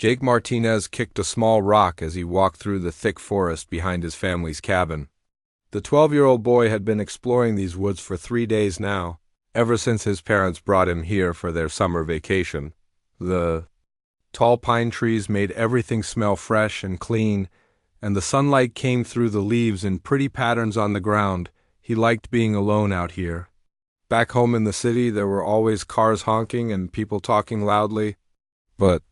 Jake Martinez kicked a small rock as he walked through the thick forest behind his family's cabin. The 12-year-old boy had been exploring these woods for 3 days now, ever since his parents brought him here for their summer vacation. The tall pine trees made everything smell fresh and clean, and the sunlight came through the leaves in pretty patterns on the ground. He liked being alone out here. Back home in the city, there were always cars honking and people talking loudly, but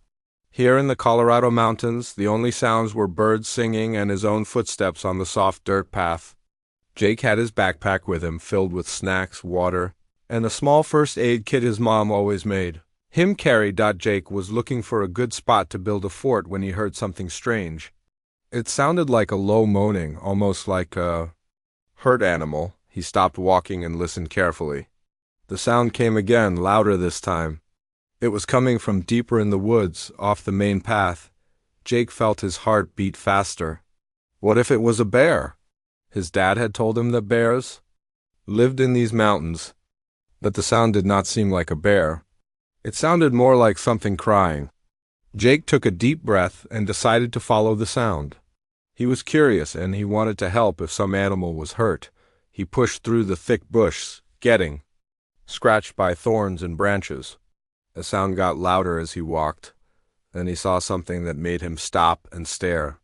here in the Colorado mountains, the only sounds were birds singing and his own footsteps on the soft dirt path. Jake had his backpack with him, filled with snacks, water, and a small first aid kit his mom always made. Jake was looking for a good spot to build a fort when he heard something strange. It sounded like a low moaning, almost like a hurt animal. He stopped walking and listened carefully. The sound came again, louder this time. It was coming from deeper in the woods, off the main path. Jake felt his heart beat faster. What if it was a bear? His dad had told him that bears lived in these mountains, but the sound did not seem like a bear. It sounded more like something crying. Jake took a deep breath and decided to follow the sound. He was curious and he wanted to help if some animal was hurt. He pushed through the thick bush, getting scratched by thorns and branches. The sound got louder as he walked. Then he saw something that made him stop and stare.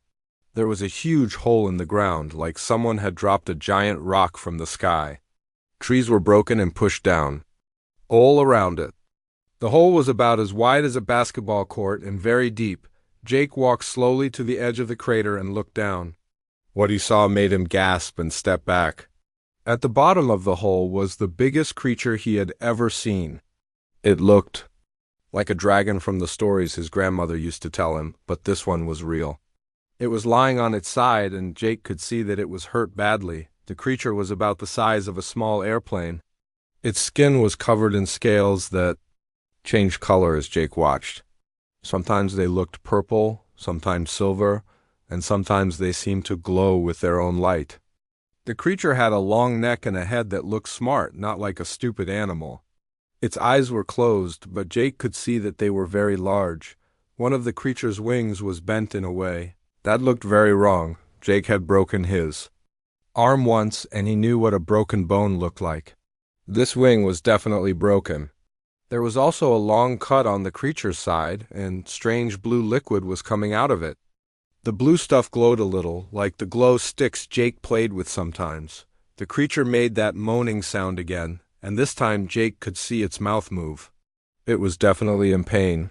There was a huge hole in the ground, like someone had dropped a giant rock from the sky. Trees were broken and pushed down, all around it. The hole was about as wide as a basketball court and very deep. Jake walked slowly to the edge of the crater and looked down. What he saw made him gasp and step back. At the bottom of the hole was the biggest creature he had ever seen. It looked like a dragon from the stories his grandmother used to tell him, but this one was real. It was lying on its side, and Jake could see that it was hurt badly. The creature was about the size of a small airplane. Its skin was covered in scales that changed color as Jake watched. Sometimes they looked purple, sometimes silver, and sometimes they seemed to glow with their own light. The creature had a long neck and a head that looked smart, not like a stupid animal. Its eyes were closed, but Jake could see that they were very large. One of the creature's wings was bent in a way that looked very wrong. Jake had broken his arm once, and he knew what a broken bone looked like. This wing was definitely broken. There was also a long cut on the creature's side, and strange blue liquid was coming out of it. The blue stuff glowed a little, like the glow sticks Jake played with sometimes. The creature made that moaning sound again, and this time Jake could see its mouth move. It was definitely in pain.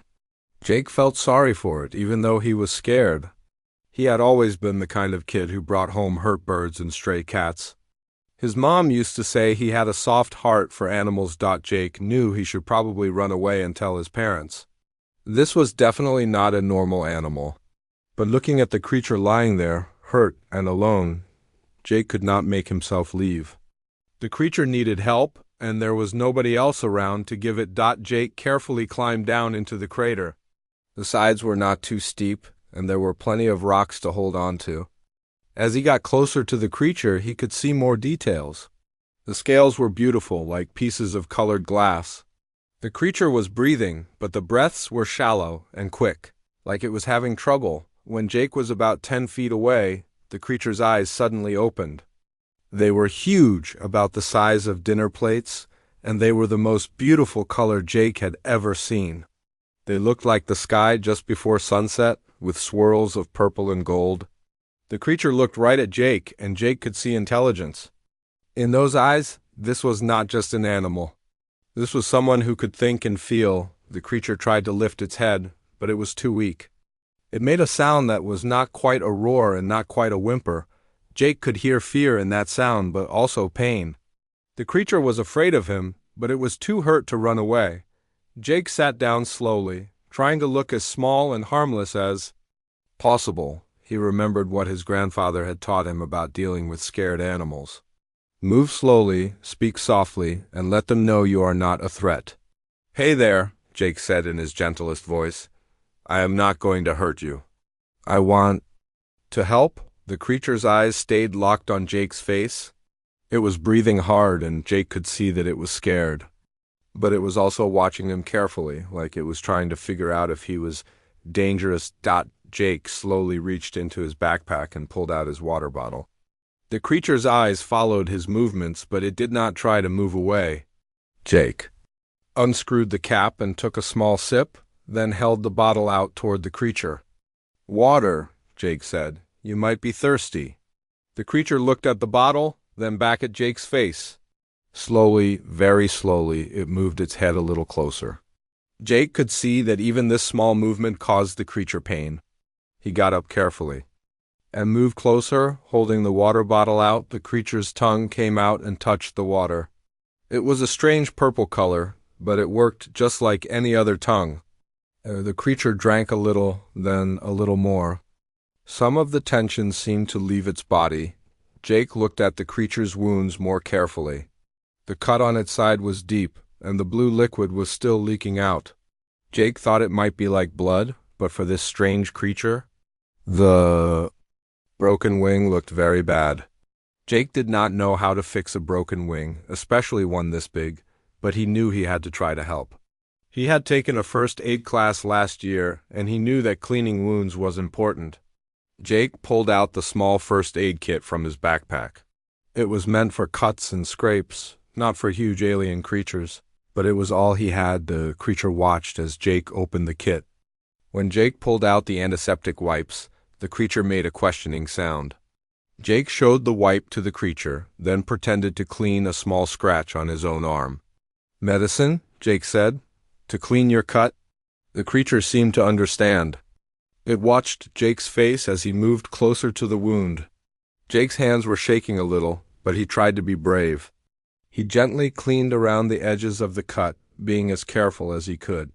Jake felt sorry for it, even though he was scared. He had always been the kind of kid who brought home hurt birds and stray cats. His mom used to say he had a soft heart for animals. Jake knew he should probably run away and tell his parents. This was definitely not a normal animal. But looking at the creature lying there, hurt and alone, Jake could not make himself leave. The creature needed help, and there was nobody else around to give it. Jake carefully climbed down into the crater. The sides were not too steep, and there were plenty of rocks to hold on to. As he got closer to the creature, he could see more details. The scales were beautiful, like pieces of colored glass. The creature was breathing, but the breaths were shallow and quick, like it was having trouble. When Jake was about 10 feet away, the creature's eyes suddenly opened. They were huge, about the size of dinner plates, and they were the most beautiful color Jake had ever seen. They looked like the sky just before sunset, with swirls of purple and gold. The creature looked right at Jake, and Jake could see intelligence. In those eyes, this was not just an animal. This was someone who could think and feel. The creature tried to lift its head, but it was too weak. It made a sound that was not quite a roar and not quite a whimper. Jake could hear fear in that sound, but also pain. The creature was afraid of him, but it was too hurt to run away. Jake sat down slowly, trying to look as small and harmless as possible. He remembered what his grandfather had taught him about dealing with scared animals. Move slowly, speak softly, and let them know you are not a threat. Hey there, Jake said in his gentlest voice. I am not going to hurt you. I want to help. The creature's eyes stayed locked on Jake's face. It was breathing hard, and Jake could see that it was scared. But it was also watching him carefully, like it was trying to figure out if he was Dangerous. Jake slowly reached into his backpack and pulled out his water bottle. The creature's eyes followed his movements, but it did not try to move away. Jake unscrewed the cap and took a small sip, then held the bottle out toward the creature. "Water," Jake said. "You might be thirsty." The creature looked at the bottle, then back at Jake's face. Slowly, very slowly, it moved its head a little closer. Jake could see that even this small movement caused the creature pain. He got up carefully and moved closer, holding the water bottle out. The creature's tongue came out and touched the water. It was a strange purple color, but it worked just like any other tongue. The creature drank a little, then a little more. Some of the tension seemed to leave its body. Jake looked at the creature's wounds more carefully. The cut on its side was deep, and the blue liquid was still leaking out. Jake thought it might be like blood, but for this strange creature, the broken wing looked very bad. Jake did not know how to fix a broken wing, especially one this big, but he knew he had to try to help. He had taken a first aid class last year, and he knew that cleaning wounds was important. Jake pulled out the small first aid kit from his backpack. It was meant for cuts and scrapes, not for huge alien creatures, but it was all he had. The creature watched as Jake opened the kit. When Jake pulled out the antiseptic wipes, the creature made a questioning sound. Jake showed the wipe to the creature, then pretended to clean a small scratch on his own arm. "Medicine?" Jake said. "To clean your cut?" The creature seemed to understand. It watched Jake's face as he moved closer to the wound. Jake's hands were shaking a little, but he tried to be brave. He gently cleaned around the edges of the cut, being as careful as he could.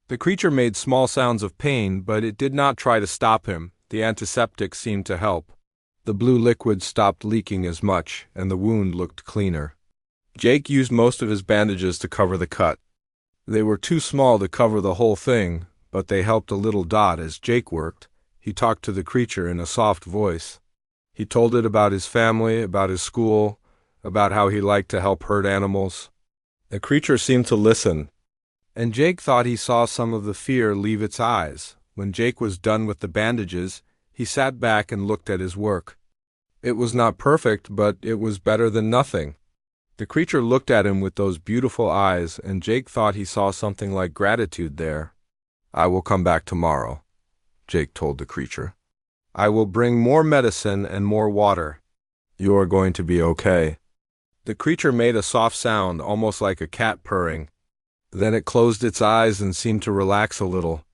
The creature made small sounds of pain, but it did not try to stop him. The antiseptic seemed to help. The blue liquid stopped leaking as much, and the wound looked cleaner. Jake used most of his bandages to cover the cut. They were too small to cover the whole thing, but they helped a little. As Jake worked, he talked to the creature in a soft voice. He told it about his family, about his school, about how he liked to help hurt animals. The creature seemed to listen, and Jake thought he saw some of the fear leave its eyes. When Jake was done with the bandages, he sat back and looked at his work. It was not perfect, but it was better than nothing. The creature looked at him with those beautiful eyes, and Jake thought he saw something like gratitude there. "I will come back tomorrow," Jake told the creature. "I will bring more medicine and more water. You are going to be okay." The creature made a soft sound, almost like a cat purring. Then it closed its eyes and seemed to relax a little.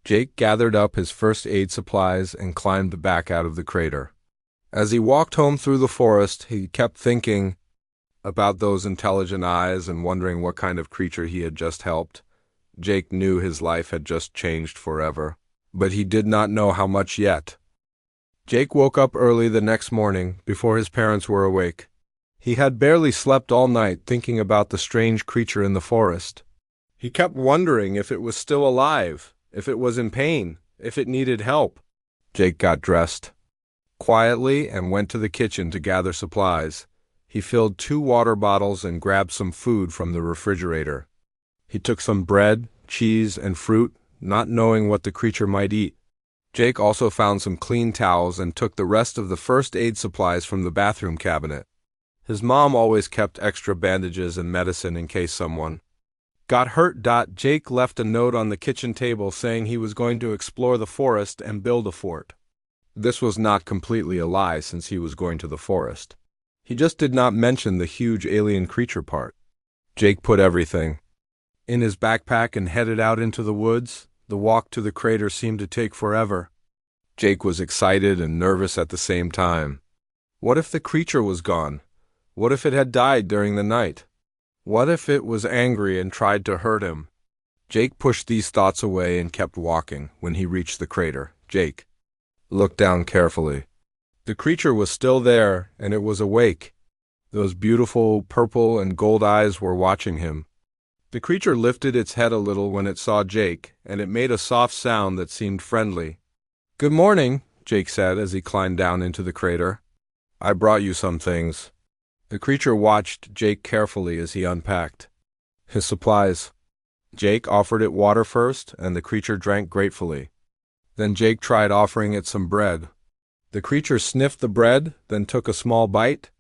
Jake gathered up his first aid supplies and climbed back out of the crater. As he walked home through the forest, he kept thinking about those intelligent eyes and wondering what kind of creature he had just helped. Jake knew his life had just changed forever, but he did not know how much yet. Jake woke up early the next morning, before his parents were awake. He had barely slept all night thinking about the strange creature in the forest. He kept wondering if it was still alive, if it was in pain, if it needed help. Jake got dressed quietly and went to the kitchen to gather supplies. He filled 2 water bottles and grabbed some food from the refrigerator. He took some bread, cheese, and fruit, not knowing what the creature might eat. Jake also found some clean towels and took the rest of the first aid supplies from the bathroom cabinet. His mom always kept extra bandages and medicine in case someone got hurt. Jake left a note on the kitchen table saying he was going to explore the forest and build a fort. This was not completely a lie since he was going to the forest. He just did not mention the huge alien creature part. Jake put everything in his backpack and headed out into the woods. The walk to the crater seemed to take forever. Jake was excited and nervous at the same time. What if the creature was gone? What if it had died during the night? What if it was angry and tried to hurt him? Jake pushed these thoughts away and kept walking. When he reached the crater, Jake looked down carefully. The creature was still there, and it was awake. Those beautiful purple and gold eyes were watching him. The creature lifted its head a little when it saw Jake, and it made a soft sound that seemed friendly. "Good morning," Jake said as he climbed down into the crater. "I brought you some things." The creature watched Jake carefully as he unpacked his supplies. Jake offered it water first, and the creature drank gratefully. Then Jake tried offering it some bread. The creature sniffed the bread, then took a small bite.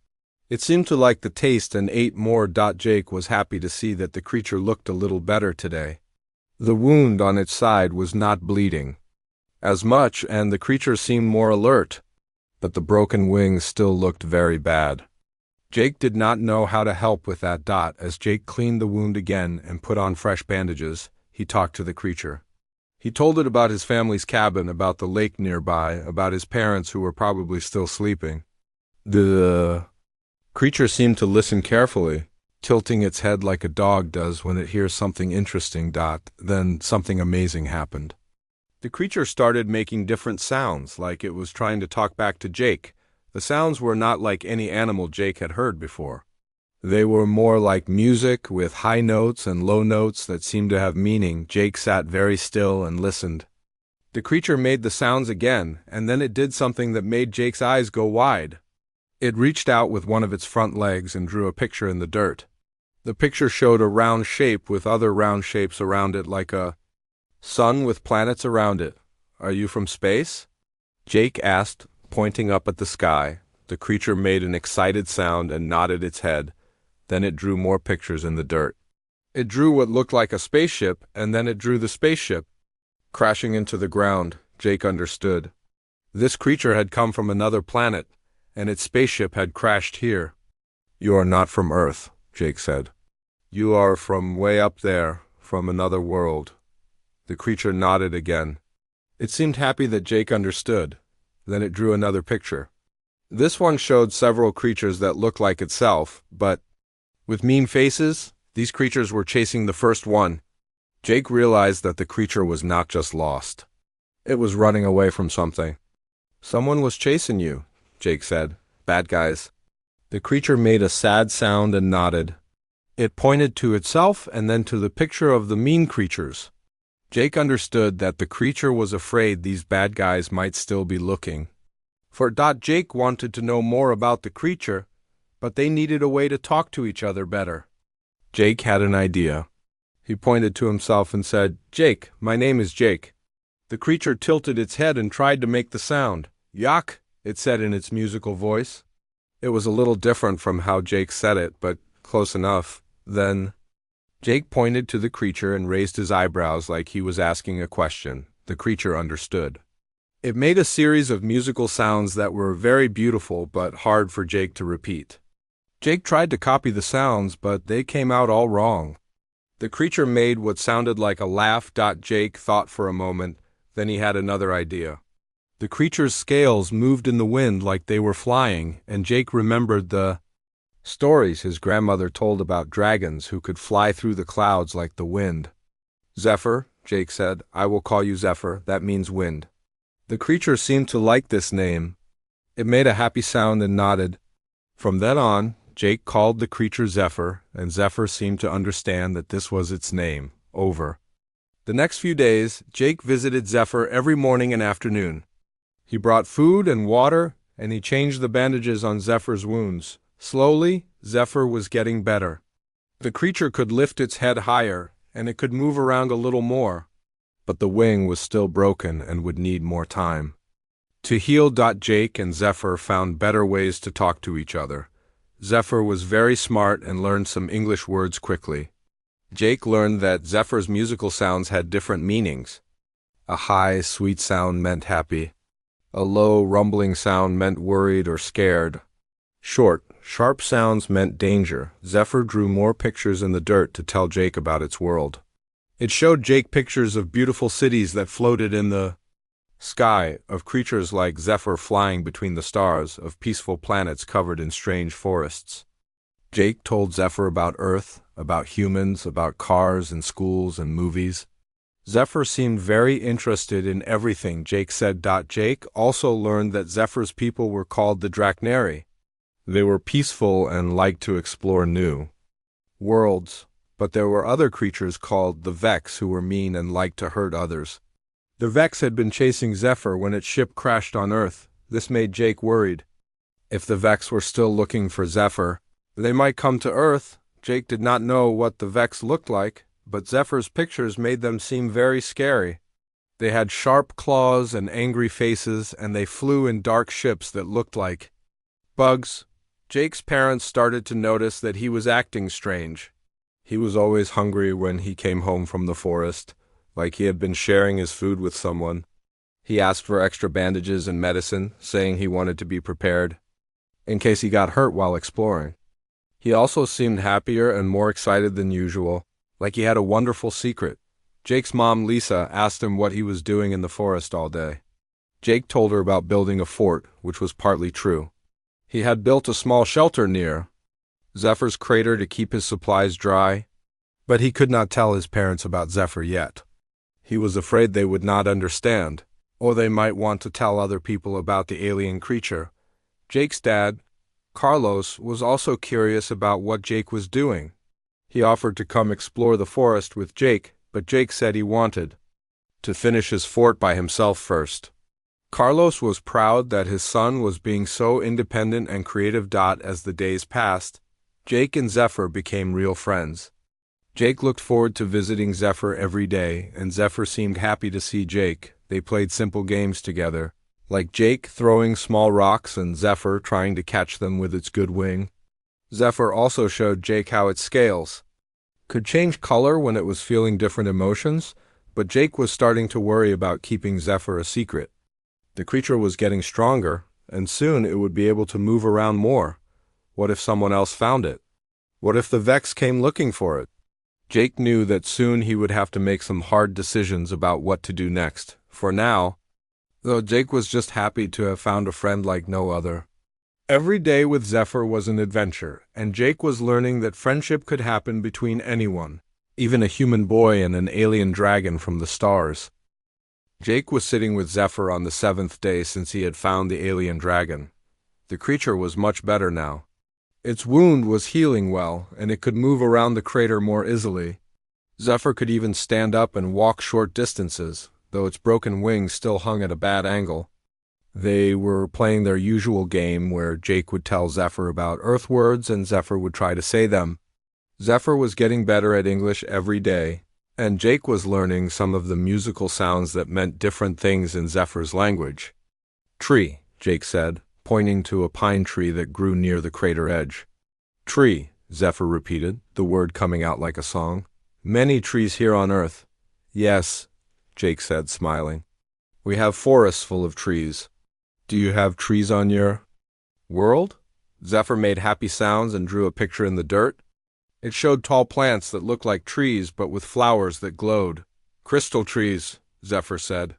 It seemed to like the taste and ate more. Jake was happy to see that the creature looked a little better today. The wound on its side was not bleeding as much, and the creature seemed more alert, but the broken wings still looked very bad. Jake did not know how to help with that. As Jake cleaned the wound again and put on fresh bandages, he talked to the creature. He told it about his family's cabin, about the lake nearby, about his parents who were probably still sleeping. The creature seemed to listen carefully, tilting its head like a dog does when it hears something interesting. Then something amazing happened. The creature started making different sounds, like it was trying to talk back to Jake. The sounds were not like any animal Jake had heard before. They were more like music, with high notes and low notes that seemed to have meaning. Jake sat very still and listened. The creature made the sounds again, and then it did something that made Jake's eyes go wide. It reached out with one of its front legs and drew a picture in the dirt. The picture showed a round shape with other round shapes around it, like a sun with planets around it. "Are you from space?" Jake asked, pointing up at the sky. The creature made an excited sound and nodded its head. Then it drew more pictures in the dirt. It drew what looked like a spaceship, and then it drew the spaceship crashing into the ground. Jake understood. This creature had come from another planet, and its spaceship had crashed here. "You are not from Earth," Jake said. "You are from way up there, from another world." The creature nodded again. It seemed happy that Jake understood. Then it drew another picture. This one showed several creatures that looked like itself, but with mean faces. These creatures were chasing the first one. Jake realized that the creature was not just lost. It was running away from something. "Someone was chasing you," Jake said. "Bad guys." The creature made a sad sound and nodded. It pointed to itself and then to the picture of the mean creatures. Jake understood that the creature was afraid these bad guys might still be looking. For Jake wanted to know more about the creature, but they needed a way to talk to each other better. Jake had an idea. He pointed to himself and said, "Jake, my name is Jake." The creature tilted its head and tried to make the sound. "Yak," it said in its musical voice. It was a little different from how Jake said it, but close enough. Then Jake pointed to the creature and raised his eyebrows like he was asking a question. The creature understood. It made a series of musical sounds that were very beautiful but hard for Jake to repeat. Jake tried to copy the sounds, but they came out all wrong. The creature made what sounded like a laugh. Jake thought for a moment, then he had another idea. The creature's scales moved in the wind like they were flying, and Jake remembered the stories his grandmother told about dragons who could fly through the clouds like the wind. "Zephyr," Jake said. "I will call you Zephyr. That means wind." The creature seemed to like this name. It made a happy sound and nodded. From then on, Jake called the creature Zephyr, and Zephyr seemed to understand that this was its name. Over. The next few days, Jake visited Zephyr every morning and afternoon. He brought food and water, and he changed the bandages on Zephyr's wounds. Slowly, Zephyr was getting better. The creature could lift its head higher, and it could move around a little more. But the wing was still broken and would need more time. To heal, Jake and Zephyr found better ways to talk to each other. Zephyr was very smart and learned some English words quickly. Jake learned that Zephyr's musical sounds had different meanings. A high, sweet sound meant happy. A low, rumbling sound meant worried or scared. Short, sharp sounds meant danger. Zephyr drew more pictures in the dirt to tell Jake about its world. It showed Jake pictures of beautiful cities that floated in the sky, of creatures like Zephyr flying between the stars, of peaceful planets covered in strange forests. Jake told Zephyr about Earth, about humans, about cars and schools and movies. Zephyr seemed very interested in everything Jake said. Jake also learned that Zephyr's people were called the Draknari. They were peaceful and liked to explore new worlds, but there were other creatures called the Vex who were mean and liked to hurt others. The Vex had been chasing Zephyr when its ship crashed on Earth. This made Jake worried. If the Vex were still looking for Zephyr, they might come to Earth. Jake did not know what the Vex looked like, but Zephyr's pictures made them seem very scary. They had sharp claws and angry faces, and they flew in dark ships that looked like bugs. Jake's parents started to notice that he was acting strange. He was always hungry when he came home from the forest, like he had been sharing his food with someone. He asked for extra bandages and medicine, saying he wanted to be prepared, in case he got hurt while exploring. He also seemed happier and more excited than usual, like he had a wonderful secret. Jake's mom, Lisa, asked him what he was doing in the forest all day. Jake told her about building a fort, which was partly true. He had built a small shelter near Zephyr's crater to keep his supplies dry, but he could not tell his parents about Zephyr yet. He was afraid they would not understand, or they might want to tell other people about the alien creature. Jake's dad, Carlos, was also curious about what Jake was doing. He offered to come explore the forest with Jake, but Jake said he wanted to finish his fort by himself first. Carlos was proud that his son was being so independent and creative. As the days passed, Jake and Zephyr became real friends. Jake looked forward to visiting Zephyr every day, and Zephyr seemed happy to see Jake. They played simple games together, like Jake throwing small rocks and Zephyr trying to catch them with its good wing. Zephyr also showed Jake how its scales could change color when it was feeling different emotions, but Jake was starting to worry about keeping Zephyr a secret. The creature was getting stronger, and soon it would be able to move around more. What if someone else found it? What if the Vex came looking for it? Jake knew that soon he would have to make some hard decisions about what to do next. For now, though, Jake was just happy to have found a friend like no other. Every day with Zephyr was an adventure, and Jake was learning that friendship could happen between anyone, even a human boy and an alien dragon from the stars. Jake was sitting with Zephyr on the 7th day since he had found the alien dragon. The creature was much better now. Its wound was healing well, and it could move around the crater more easily. Zephyr could even stand up and walk short distances, though its broken wings still hung at a bad angle. They were playing their usual game where Jake would tell Zephyr about Earth words and Zephyr would try to say them. Zephyr was getting better at English every day, and Jake was learning some of the musical sounds that meant different things in Zephyr's language. "Tree," Jake said, pointing to a pine tree that grew near the crater edge. "Tree," Zephyr repeated, the word coming out like a song. "Many trees here on Earth." "Yes," Jake said, smiling. "We have forests full of trees. Do you have trees on your world?" Zephyr made happy sounds and drew a picture in the dirt. It showed tall plants that looked like trees but with flowers that glowed. "Crystal trees," Zephyr said.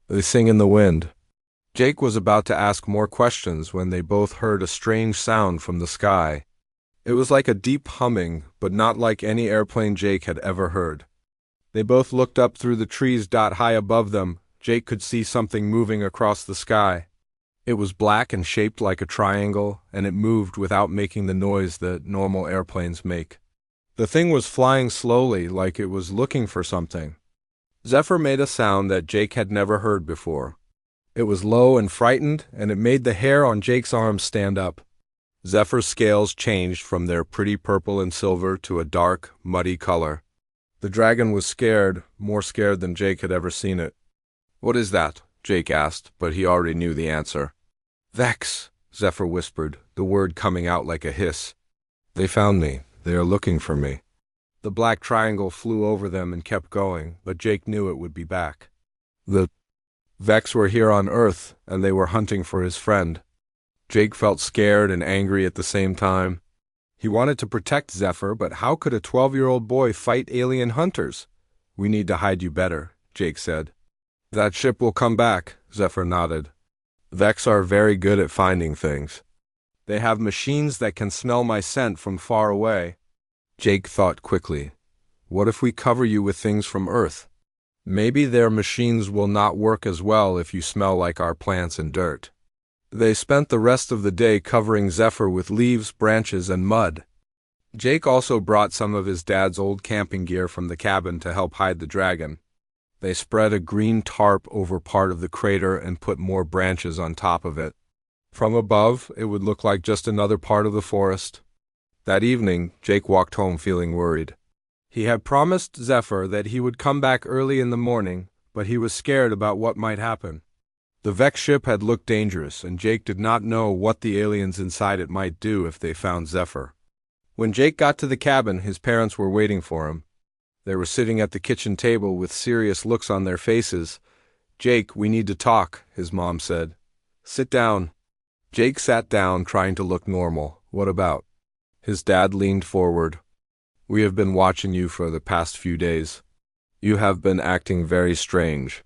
"They sing in the wind." Jake was about to ask more questions when they both heard a strange sound from the sky. It was like a deep humming, but not like any airplane Jake had ever heard. They both looked up through the trees. High above them, Jake could see something moving across the sky. It was black and shaped like a triangle, and it moved without making the noise that normal airplanes make. The thing was flying slowly, like it was looking for something. Zephyr made a sound that Jake had never heard before. It was low and frightened, and it made the hair on Jake's arms stand up. Zephyr's scales changed from their pretty purple and silver to a dark, muddy color. The dragon was scared, more scared than Jake had ever seen it. "What is that?" Jake asked, but he already knew the answer. "Vex," Zephyr whispered, the word coming out like a hiss. "They found me. They are looking for me." The black triangle flew over them and kept going, but Jake knew it would be back. The Vex were here on Earth, and they were hunting for his friend. Jake felt scared and angry at the same time. He wanted to protect Zephyr, but how could a 12-year-old boy fight alien hunters? "We need to hide you better," Jake said. "That ship will come back," Zephyr nodded. "Vex are very good at finding things. They have machines that can smell my scent from far away." Jake thought quickly. "What if we cover you with things from Earth? Maybe their machines will not work as well if you smell like our plants and dirt." They spent the rest of the day covering Zephyr with leaves, branches, and mud. Jake also brought some of his dad's old camping gear from the cabin to help hide the dragon. They spread a green tarp over part of the crater and put more branches on top of it. From above, it would look like just another part of the forest. That evening, Jake walked home feeling worried. He had promised Zephyr that he would come back early in the morning, but he was scared about what might happen. The Vex ship had looked dangerous, and Jake did not know what the aliens inside it might do if they found Zephyr. When Jake got to the cabin, his parents were waiting for him. They were sitting at the kitchen table with serious looks on their faces. "Jake, we need to talk," his mom said. "Sit down." Jake sat down, trying to look normal. "What about?" His dad leaned forward. "We have been watching you for the past few days. You have been acting very strange.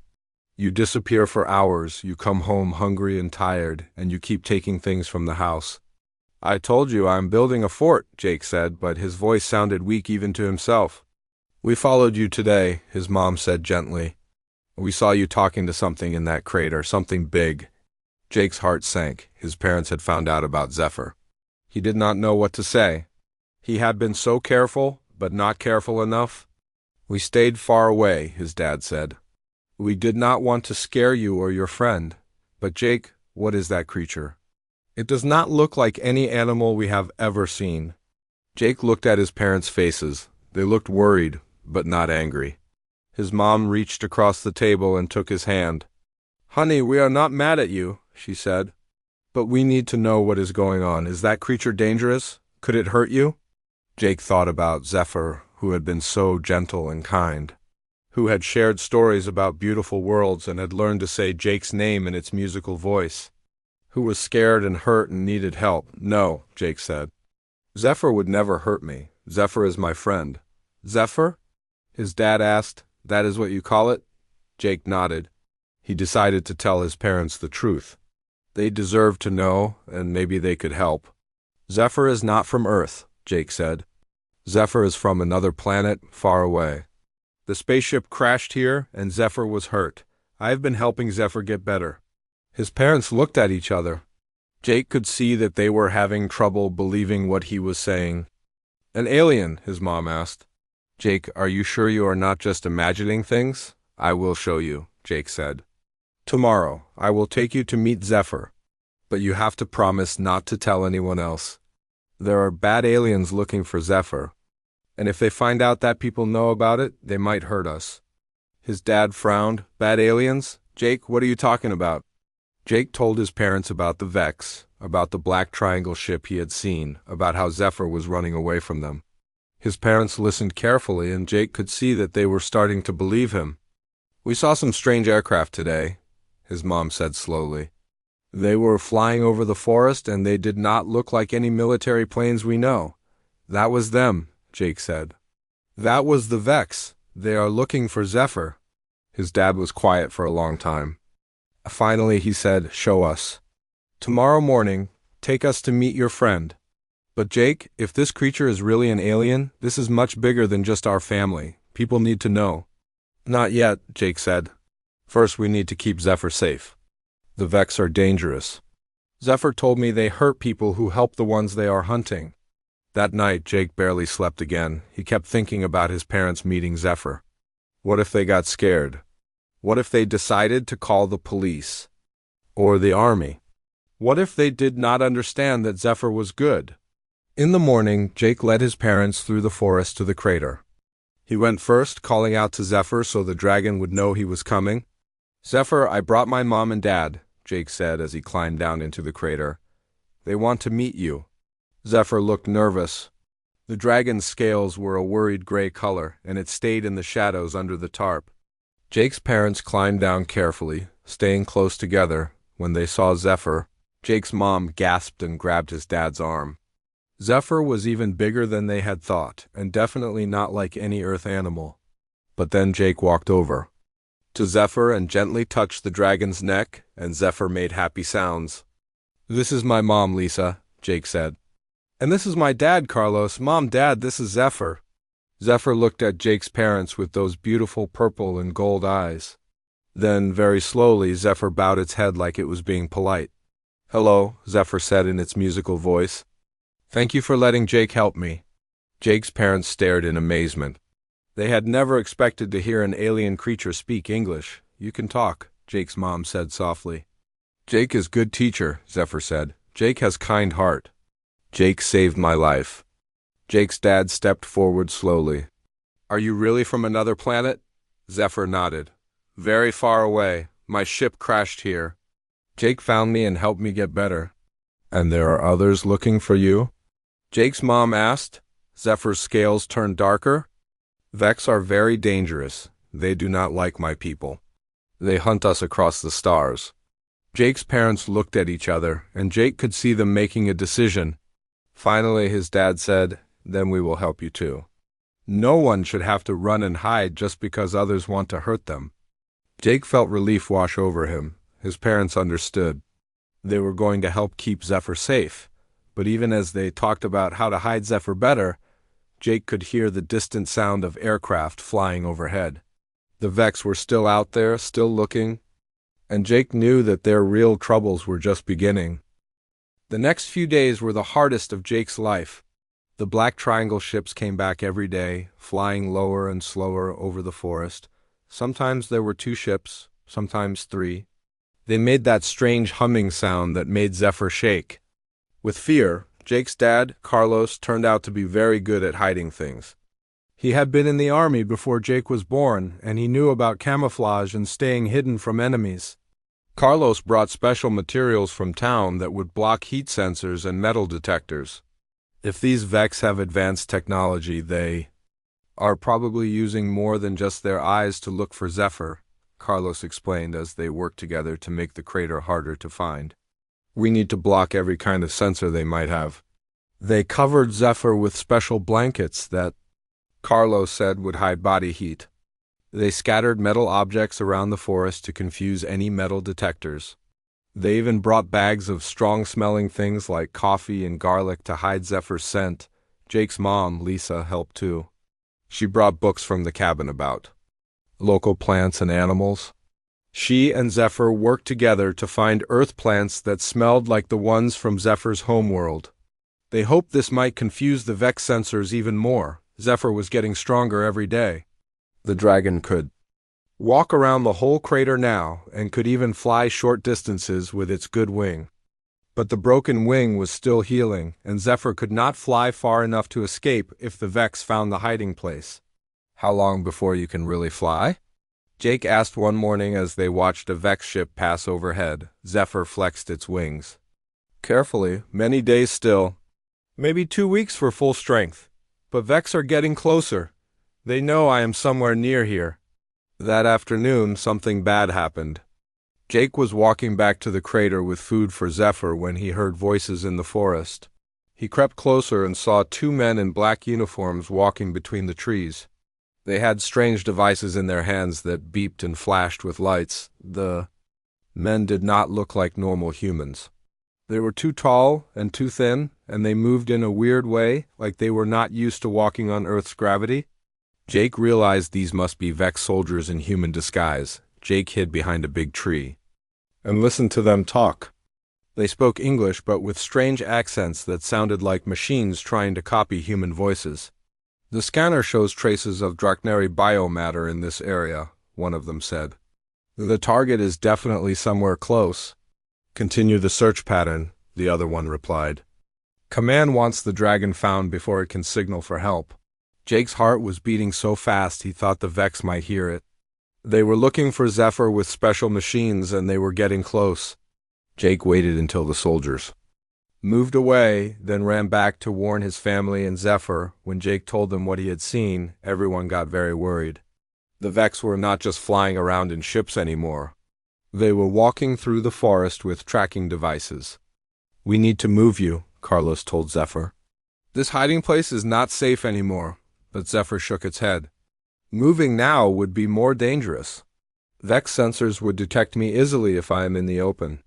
You disappear for hours, you come home hungry and tired, and you keep taking things from the house." "I told you I'm building a fort," Jake said, but his voice sounded weak even to himself. "We followed you today," his mom said gently. "We saw you talking to something in that crater, something big." Jake's heart sank. His parents had found out about Zephyr. He did not know what to say. He had been so careful, but not careful enough. "We stayed far away," his dad said. "We did not want to scare you or your friend. But Jake, what is that creature? It does not look like any animal we have ever seen." Jake looked at his parents' faces. They looked worried, but not angry. His mom reached across the table and took his hand. "Honey, we are not mad at you," she said. "But we need to know what is going on. Is that creature dangerous? Could it hurt you?" Jake thought about Zephyr, who had been so gentle and kind, who had shared stories about beautiful worlds and had learned to say Jake's name in its musical voice, who was scared and hurt and needed help. "No," Jake said. "Zephyr would never hurt me. Zephyr is my friend." "Zephyr?" his dad asked. "That is what you call it?" Jake nodded. He decided to tell his parents the truth. They deserved to know, and maybe they could help. "Zephyr is not from Earth," Jake said. "Zephyr is from another planet far away. The spaceship crashed here, and Zephyr was hurt. I have been helping Zephyr get better." His parents looked at each other. Jake could see that they were having trouble believing what he was saying. "An alien?" his mom asked. "Jake, are you sure you are not just imagining things?" "I will show you," Jake said. "Tomorrow, I will take you to meet Zephyr. But you have to promise not to tell anyone else. There are bad aliens looking for Zephyr, and if they find out that people know about it, they might hurt us." His dad frowned. "Bad aliens? Jake, what are you talking about?" Jake told his parents about the Vex, about the black triangle ship he had seen, about how Zephyr was running away from them. His parents listened carefully, and Jake could see that they were starting to believe him. "We saw some strange aircraft today," his mom said slowly. "They were flying over the forest, and they did not look like any military planes we know." "That was them," Jake said. "That was the Vex. They are looking for Zephyr." His dad was quiet for a long time. Finally, he said, "Show us. Tomorrow morning, take us to meet your friend." "But Jake, if this creature is really an alien, this is much bigger than just our family. People need to know." "Not yet," Jake said. "First, we need to keep Zephyr safe. The Vex are dangerous. Zephyr told me they hurt people who help the ones they are hunting." That night, Jake barely slept again. He kept thinking about his parents meeting Zephyr. What if they got scared? What if they decided to call the police? Or the army? What if they did not understand that Zephyr was good? In the morning, Jake led his parents through the forest to the crater. He went first, calling out to Zephyr so the dragon would know he was coming. "Zephyr, I brought my mom and dad," Jake said as he climbed down into the crater. "They want to meet you." Zephyr looked nervous. The dragon's scales were a worried gray color, and it stayed in the shadows under the tarp. Jake's parents climbed down carefully, staying close together. When they saw Zephyr, Jake's mom gasped and grabbed his dad's arm. Zephyr was even bigger than they had thought, and definitely not like any Earth animal. But then Jake walked over to Zephyr and gently touched the dragon's neck, and Zephyr made happy sounds. "This is my mom, Lisa," Jake said. "And this is my dad, Carlos. Mom, Dad, this is Zephyr." Zephyr looked at Jake's parents with those beautiful purple and gold eyes. Then, very slowly, Zephyr bowed its head like it was being polite. "Hello," Zephyr said in its musical voice. "Thank you for letting Jake help me." Jake's parents stared in amazement. They had never expected to hear an alien creature speak English. "You can talk," Jake's mom said softly. "Jake is good teacher," Zephyr said. "Jake has kind heart. Jake saved my life." Jake's dad stepped forward slowly. "Are you really from another planet?" Zephyr nodded. Very far away. My ship crashed here. Jake found me and helped me get better. And there are others looking for you? Jake's mom asked. Zephyr's scales turned darker. Vex are very dangerous. They do not like my people. They hunt us across the stars. Jake's parents looked at each other, and Jake could see them making a decision. Finally, his dad said, "Then we will help you too." No one should have to run and hide just because others want to hurt them. Jake felt relief wash over him. His parents understood. They were going to help keep Zephyr safe. But even as they talked about how to hide Zephyr better, Jake could hear the distant sound of aircraft flying overhead. The Vex were still out there, still looking, and Jake knew that their real troubles were just beginning. The next few days were the hardest of Jake's life. The Black Triangle ships came back every day, flying lower and slower over the forest. Sometimes there were 2 ships, sometimes 3. They made that strange humming sound that made Zephyr shake. With fear, Jake's dad, Carlos, turned out to be very good at hiding things. He had been in the army before Jake was born, and he knew about camouflage and staying hidden from enemies. Carlos brought special materials from town that would block heat sensors and metal detectors. If these Vex have advanced technology, they are probably using more than just their eyes to look for Zephyr, Carlos explained as they worked together to make the crater harder to find. We need to block every kind of sensor they might have. They covered Zephyr with special blankets that, Carlos said, would hide body heat. They scattered metal objects around the forest to confuse any metal detectors. They even brought bags of strong-smelling things like coffee and garlic to hide Zephyr's scent. Jake's mom, Lisa, helped too. She brought books from the cabin about local plants and animals. She and Zephyr worked together to find earth plants that smelled like the ones from Zephyr's homeworld. They hoped this might confuse the Vex sensors even more. Zephyr was getting stronger every day. The dragon could walk around the whole crater now and could even fly short distances with its good wing. But the broken wing was still healing, and Zephyr could not fly far enough to escape if the Vex found the hiding place. How long before you can really fly? Jake asked one morning as they watched a Vex ship pass overhead. Zephyr flexed its wings. Carefully, many days still. Maybe 2 weeks for full strength. But Vex are getting closer. They know I am somewhere near here. That afternoon, something bad happened. Jake was walking back to the crater with food for Zephyr when he heard voices in the forest. He crept closer and saw 2 men in black uniforms walking between the trees. They had strange devices in their hands that beeped and flashed with lights. The men did not look like normal humans. They were too tall and too thin, and they moved in a weird way, like they were not used to walking on Earth's gravity. Jake realized these must be Vex soldiers in human disguise. Jake hid behind a big tree and listened to them talk. They spoke English, but with strange accents that sounded like machines trying to copy human voices. The scanner shows traces of Drachnary biomatter in this area, one of them said. The target is definitely somewhere close. Continue the search pattern, the other one replied. Command wants the dragon found before it can signal for help. Jake's heart was beating so fast he thought the Vex might hear it. They were looking for Zephyr with special machines, and they were getting close. Jake waited until the soldiers moved away, then ran back to warn his family and Zephyr. When Jake told them what he had seen, everyone got very worried. The Vex were not just flying around in ships anymore. They were walking through the forest with tracking devices. We need to move you, Carlos told Zephyr. This hiding place is not safe anymore, but Zephyr shook its head. Moving now would be more dangerous. Vex sensors would detect me easily if I am in the open.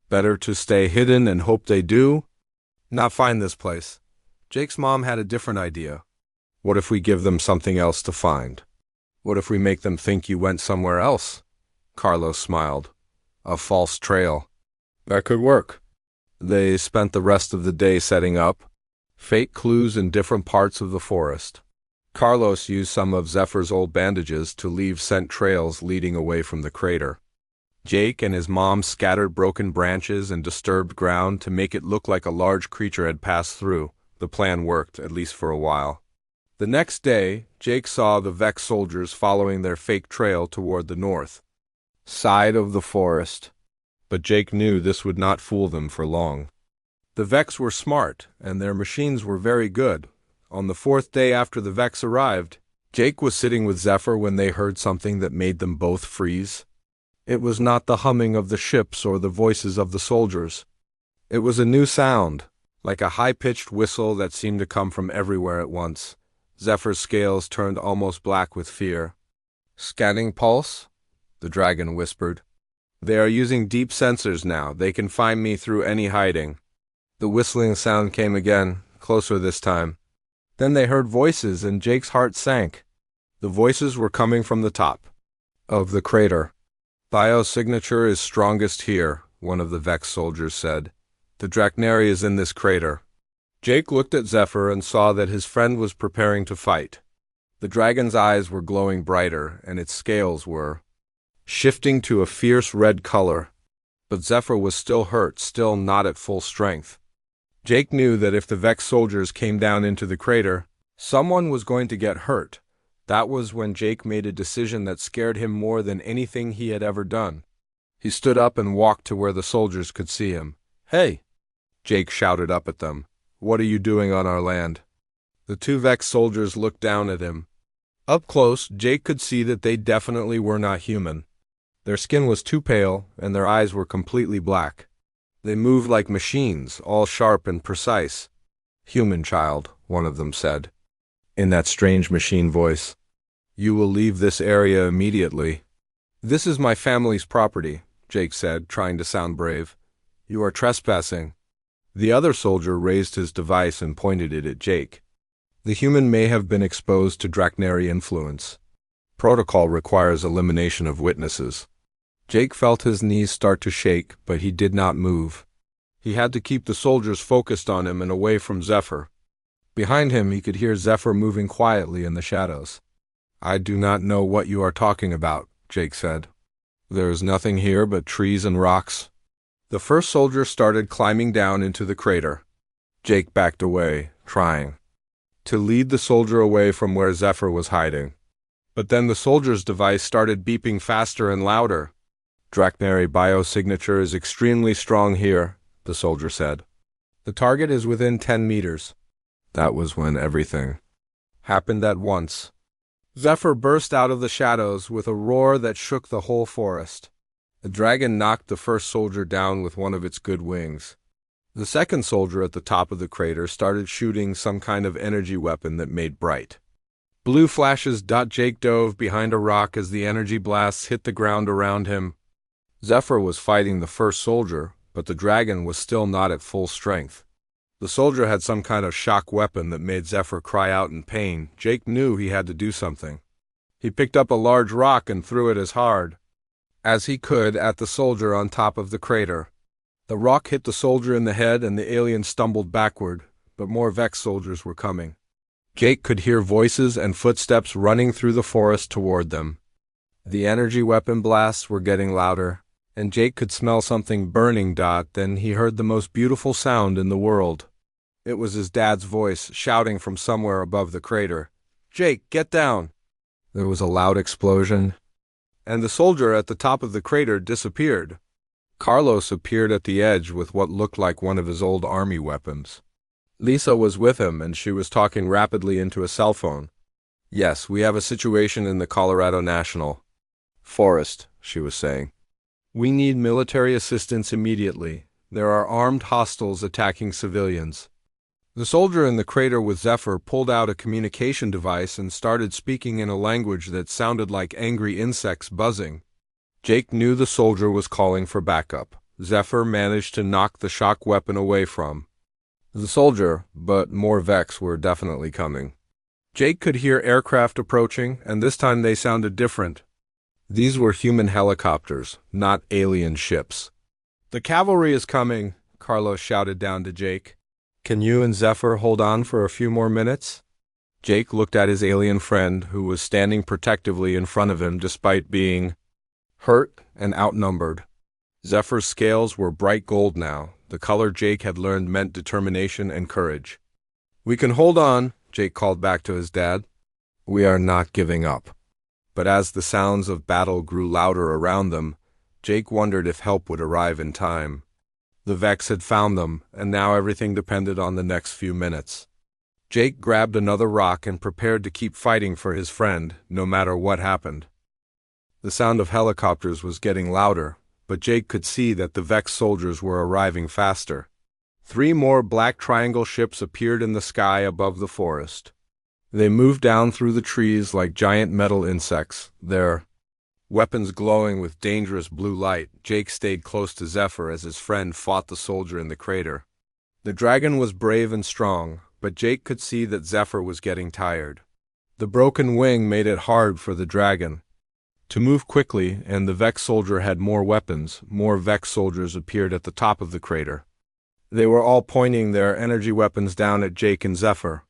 Better to stay hidden and hope they do not find this place. Jake's mom had a different idea. What if we give them something else to find? What if we make them think you went somewhere else? Carlos smiled. A false trail. That could work. They spent the rest of the day setting up fake clues in different parts of the forest. Carlos used some of Zephyr's old bandages to leave scent trails leading away from the crater. Jake and his mom scattered broken branches and disturbed ground to make it look like a large creature had passed through. The plan worked, at least for a while. The next day, Jake saw the Vex soldiers following their fake trail toward the north. side of the forest. But Jake knew this would not fool them for long. The Vex were smart, and their machines were very good. On the fourth day after the Vex arrived, Jake was sitting with Zephyr when they heard something that made them both freeze. It was not the humming of the ships or the voices of the soldiers. It was a new sound, like a high-pitched whistle that seemed to come from everywhere at once. Zephyr's scales turned almost black with fear. "Scanning pulse?" the dragon whispered. "They are using deep sensors now. They can find me through any hiding." The whistling sound came again, closer this time. Then they heard voices, and Jake's heart sank. The voices were coming from the top of the crater. "Biosignature is strongest here," one of the Vex soldiers said. "The Drachneri is in this crater." Jake looked at Zephyr and saw that his friend was preparing to fight. The dragon's eyes were glowing brighter, and its scales were shifting to a fierce red color. But Zephyr was still hurt, still not at full strength. Jake knew that if the Vex soldiers came down into the crater, someone was going to get hurt. That was when Jake made a decision that scared him more than anything he had ever done. He stood up and walked to where the soldiers could see him. "Hey!" Jake shouted up at them. "What are you doing on our land?" The two Vex soldiers looked down at him. Up close, Jake could see that they definitely were not human. Their skin was too pale, and their eyes were completely black. They moved like machines, all sharp and precise. "Human child," one of them said, in that strange machine voice. "You will leave this area immediately." "This is my family's property," Jake said, trying to sound brave. "You are trespassing." The other soldier raised his device and pointed it at Jake. The human may have been exposed to Drachneri influence. Protocol requires elimination of witnesses. Jake felt his knees start to shake, but he did not move. He had to keep the soldiers focused on him and away from Zephyr. Behind him, he could hear Zephyr moving quietly in the shadows. "I do not know what you are talking about," Jake said. "There is nothing here but trees and rocks." The first soldier started climbing down into the crater. Jake backed away, trying to lead the soldier away from where Zephyr was hiding. But then the soldier's device started beeping faster and louder. "Drachneri biosignature is extremely strong here," the soldier said. "The target is within 10 meters. That was when everything happened at once. Zephyr burst out of the shadows with a roar that shook the whole forest. The dragon knocked the first soldier down with one of its good wings. The second soldier at the top of the crater started shooting some kind of energy weapon that made bright blue flashes. Jake dove behind a rock as the energy blasts hit the ground around him. Zephyr was fighting the first soldier, but the dragon was still not at full strength. The soldier had some kind of shock weapon that made Zephyr cry out in pain. Jake knew he had to do something. He picked up a large rock and threw it as hard as he could at the soldier on top of the crater. The rock hit the soldier in the head and the alien stumbled backward, but more Vex soldiers were coming. Jake could hear voices and footsteps running through the forest toward them. The energy weapon blasts were getting louder, and Jake could smell something burning. Then he heard the most beautiful sound in the world. It was his dad's voice shouting from somewhere above the crater. "Jake, get down!" There was a loud explosion, and the soldier at the top of the crater disappeared. Carlos appeared at the edge with what looked like one of his old army weapons. Lisa was with him, and she was talking rapidly into a cell phone. "Yes, we have a situation in the Colorado National Forest," she was saying. "We need military assistance immediately. There are armed hostiles attacking civilians." The soldier in the crater with Zephyr pulled out a communication device and started speaking in a language that sounded like angry insects buzzing. Jake knew the soldier was calling for backup. Zephyr managed to knock the shock weapon away from the soldier, but more Vex were definitely coming. Jake could hear aircraft approaching, and this time they sounded different. These were human helicopters, not alien ships. "The cavalry is coming," Carlos shouted down to Jake. "Can you and Zephyr hold on for a few more minutes?" Jake looked at his alien friend, who was standing protectively in front of him despite being hurt and outnumbered. Zephyr's scales were bright gold now. The color Jake had learned meant determination and courage. "We can hold on," Jake called back to his dad. "We are not giving up." But as the sounds of battle grew louder around them, Jake wondered if help would arrive in time. The Vex had found them, and now everything depended on the next few minutes. Jake grabbed another rock and prepared to keep fighting for his friend, no matter what happened. The sound of helicopters was getting louder, but Jake could see that the Vex soldiers were arriving faster. 3 more black triangle ships appeared in the sky above the forest. They moved down through the trees like giant metal insects, their weapons glowing with dangerous blue light. Jake stayed close to Zephyr as his friend fought the soldier in the crater. The dragon was brave and strong, but Jake could see that Zephyr was getting tired. The broken wing made it hard for the dragon to move quickly, and the Vex soldier had more weapons. More Vex soldiers appeared at the top of the crater. They were all pointing their energy weapons down at Jake and Zephyr.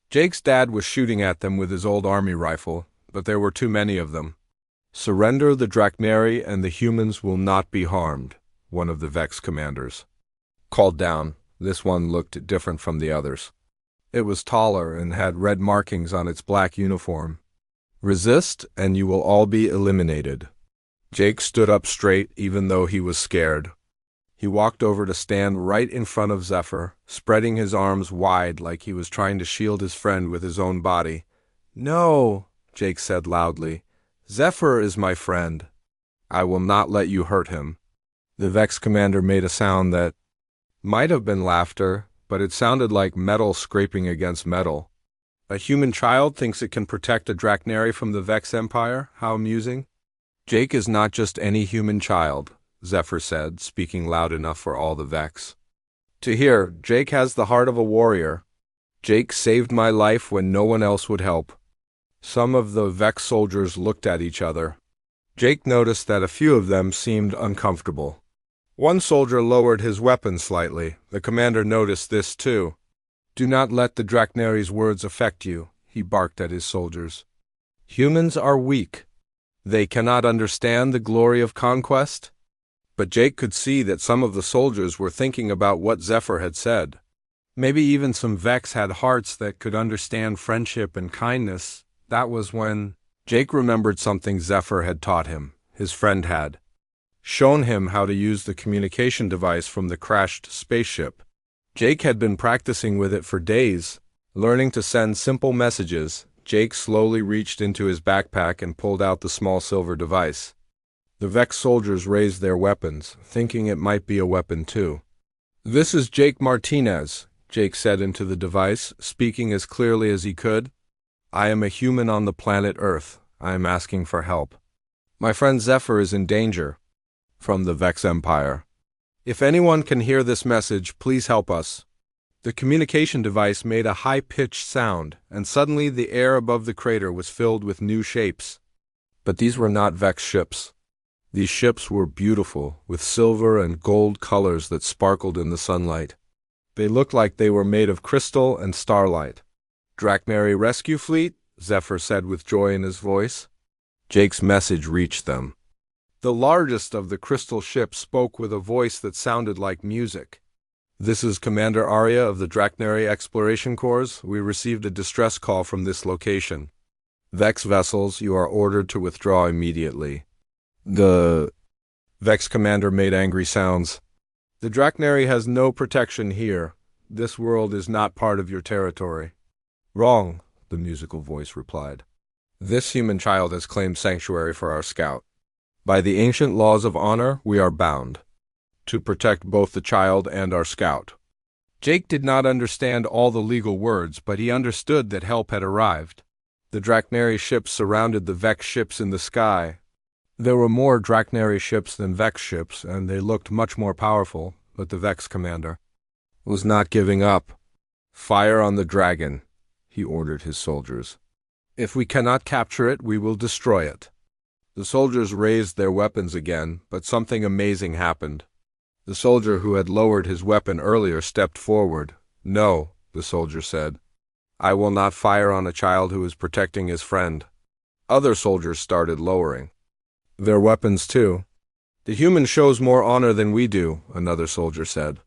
Jake's dad was shooting at them with his old army rifle, but there were too many of them. "Surrender the Drachneri and the humans will not be harmed," one of the Vex commanders called down. This one looked different from the others. It was taller and had red markings on its black uniform. "Resist, and you will all be eliminated." Jake stood up straight, even though he was scared. He walked over to stand right in front of Zephyr, spreading his arms wide like he was trying to shield his friend with his own body. "No," Jake said loudly. "Zephyr is my friend. I will not let you hurt him." The Vex commander made a sound that might have been laughter, but it sounded like metal scraping against metal. "A human child thinks it can protect a Drachneri from the Vex Empire? How amusing." "Jake is not just any human child," Zephyr said, speaking loud enough for all the Vex to hear. "Jake has the heart of a warrior. Jake saved my life when no one else would help." Some of the Vex soldiers looked at each other. Jake noticed that a few of them seemed uncomfortable. One soldier lowered his weapon slightly. The commander noticed this too. "Do not let the Drachneri's words affect you," he barked at his soldiers. "Humans are weak. They cannot understand the glory of conquest." But Jake could see that some of the soldiers were thinking about what Zephyr had said. Maybe even some Vex had hearts that could understand friendship and kindness. That was when Jake remembered something Zephyr had taught him. His friend had shown him how to use the communication device from the crashed spaceship. Jake had been practicing with it for days, learning to send simple messages. Jake slowly reached into his backpack and pulled out the small silver device. The Vex soldiers raised their weapons, thinking it might be a weapon too. "This is Jake Martinez," Jake said into the device, speaking as clearly as he could. "I am a human on the planet Earth. I am asking for help. My friend Zephyr is in danger from the Vex Empire. If anyone can hear this message, please help us." The communication device made a high-pitched sound, and suddenly the air above the crater was filled with new shapes. But these were not Vex ships. These ships were beautiful, with silver and gold colors that sparkled in the sunlight. They looked like they were made of crystal and starlight. "Drachneri Rescue Fleet," Zephyr said with joy in his voice. Jake's message reached them. The largest of the crystal ships spoke with a voice that sounded like music. "This is Commander Arya of the Drachneri Exploration Corps. We received a distress call from this location. Vex vessels, you are ordered to withdraw immediately." The Vex commander made angry sounds. "The Drachneri has no protection here. This world is not part of your territory." "Wrong," the musical voice replied. "This human child has claimed sanctuary for our scout. By the ancient laws of honor, we are bound to protect both the child and our scout." Jake did not understand all the legal words, but he understood that help had arrived. The Drachneri ships surrounded the Vex ships in the sky. There were more Drachneri ships than Vex ships, and they looked much more powerful, but the Vex commander was not giving up. "Fire on the dragon," he ordered his soldiers. "If we cannot capture it, we will destroy it." The soldiers raised their weapons again, but something amazing happened. The soldier who had lowered his weapon earlier stepped forward. "No," the soldier said. "I will not fire on a child who is protecting his friend." Other soldiers started lowering their weapons too. "The human shows more honor than we do," another soldier said.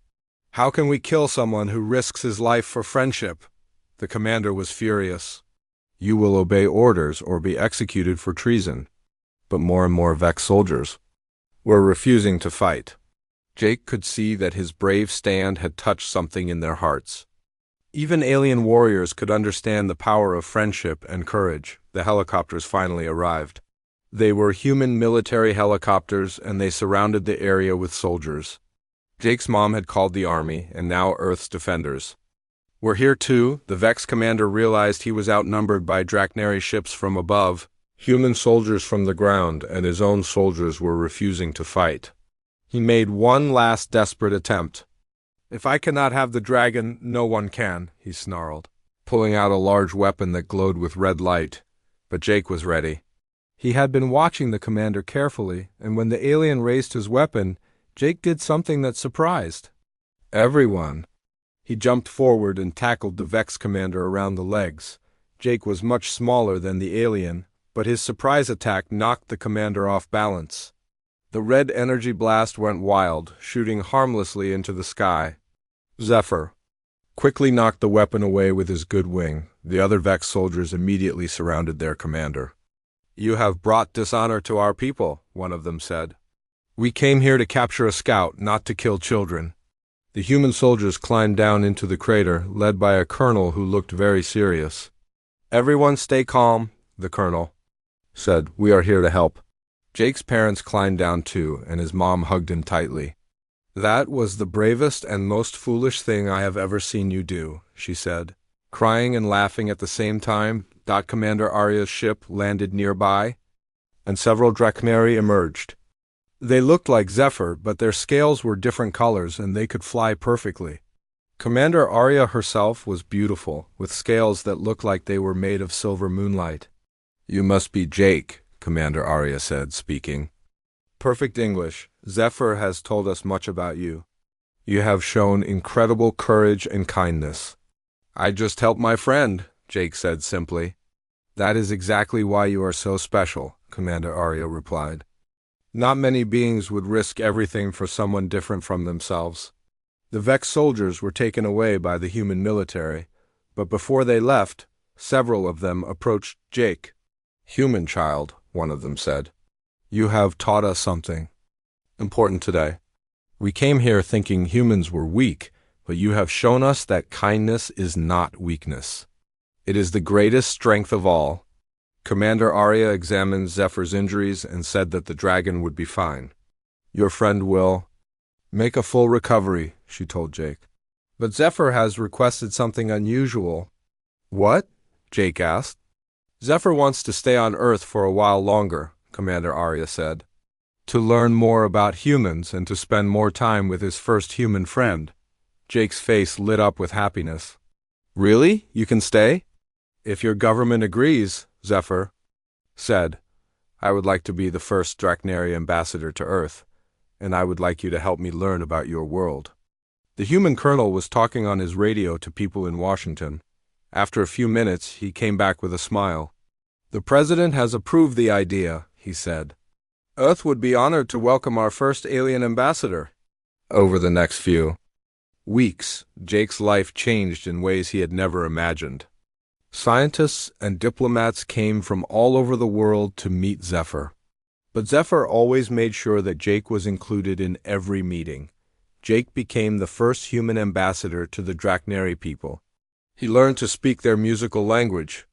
"How can we kill someone who risks his life for friendship?" The commander was furious. You will obey orders or be executed for treason. But more and more Vex soldiers were refusing to fight. Jake could see that his brave stand had touched something in their hearts. Even alien warriors could understand the power of friendship and courage. The helicopters finally arrived. They were human military helicopters, and they surrounded the area with soldiers. Jake's mom had called the army, and now Earth's defenders were here too. The Vex commander realized he was outnumbered by Draknari ships from above, human soldiers from the ground, and his own soldiers were refusing to fight. He made one last desperate attempt. "If I cannot have the dragon, no one can," he snarled, pulling out a large weapon that glowed with red light. But Jake was ready. He had been watching the commander carefully, and when the alien raised his weapon, Jake did something that surprised everyone. He jumped forward and tackled the Vex commander around the legs. Jake was much smaller than the alien, but his surprise attack knocked the commander off balance. The red energy blast went wild, shooting harmlessly into the sky. Zephyr quickly knocked the weapon away with his good wing. The other Vex soldiers immediately surrounded their commander. "You have brought dishonor to our people," one of them said. "We came here to capture a scout, not to kill children." The human soldiers climbed down into the crater, led by a colonel who looked very serious. "Everyone stay calm," the colonel said. "We are here to help." Jake's parents climbed down too, and his mom hugged him tightly. "That was the bravest and most foolish thing I have ever seen you do," she said, crying and laughing at the same time. Commander Arya's ship landed nearby, and several Draknari emerged. They looked like Zephyr, but their scales were different colors and they could fly perfectly. Commander Arya herself was beautiful, with scales that looked like they were made of silver moonlight. "You must be Jake," Commander Arya said, speaking perfect English. "Zephyr has told us much about you. You have shown incredible courage and kindness." "I just helped my friend," Jake said simply. "That is exactly why you are so special," Commander Arya replied. "Not many beings would risk everything for someone different from themselves." The Vex soldiers were taken away by the human military, but before they left, several of them approached Jake. "Human child," one of them said, "you have taught us something important today. We came here thinking humans were weak, but you have shown us that kindness is not weakness. It is the greatest strength of all." Commander Arya examined Zephyr's injuries and said that the dragon would be fine. "Your friend will make a full recovery," she told Jake. "But Zephyr has requested something unusual." "What?" Jake asked. "Zephyr wants to stay on Earth for a while longer," Commander Arya said, "to learn more about humans and to spend more time with his first human friend." Jake's face lit up with happiness. "Really? You can stay?" "If your government agrees," Zephyr said. "I would like to be the first Draknari ambassador to Earth, and I would like you to help me learn about your world." The human colonel was talking on his radio to people in Washington. After a few minutes, he came back with a smile. "The president has approved the idea," he said. "Earth would be honored to welcome our first alien ambassador." Over the next few weeks, Jake's life changed in ways he had never imagined. Scientists and diplomats came from all over the world to meet Zephyr. But Zephyr always made sure that Jake was included in every meeting. Jake became the first human ambassador to the Draknari people. He learned to speak their musical language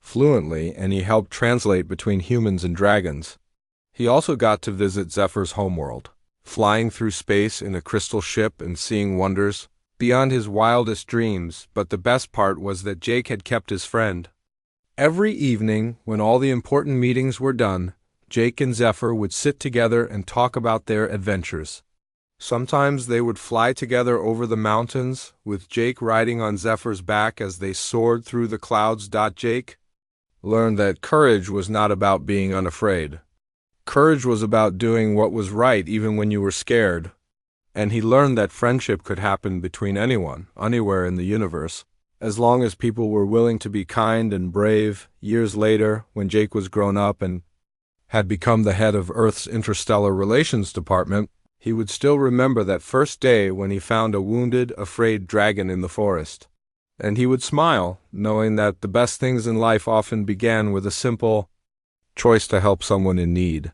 fluently, and he helped translate between humans and dragons. He also got to visit Zephyr's homeworld, flying through space in a crystal ship and seeing wonders beyond his wildest dreams. But the best part was that Jake had kept his friend. Every evening, when all the important meetings were done, Jake and Zephyr would sit together and talk about their adventures. Sometimes they would fly together over the mountains, with Jake riding on Zephyr's back as they soared through the clouds. Jake learned that courage was not about being unafraid. Courage was about doing what was right even when you were scared. And he learned that friendship could happen between anyone, anywhere in the universe, as long as people were willing to be kind and brave. Years later, when Jake was grown up and had become the head of Earth's Interstellar Relations Department, he would still remember that first day when he found a wounded, afraid dragon in the forest. and he would smile, knowing that the best things in life often began with a simple choice to help someone in need.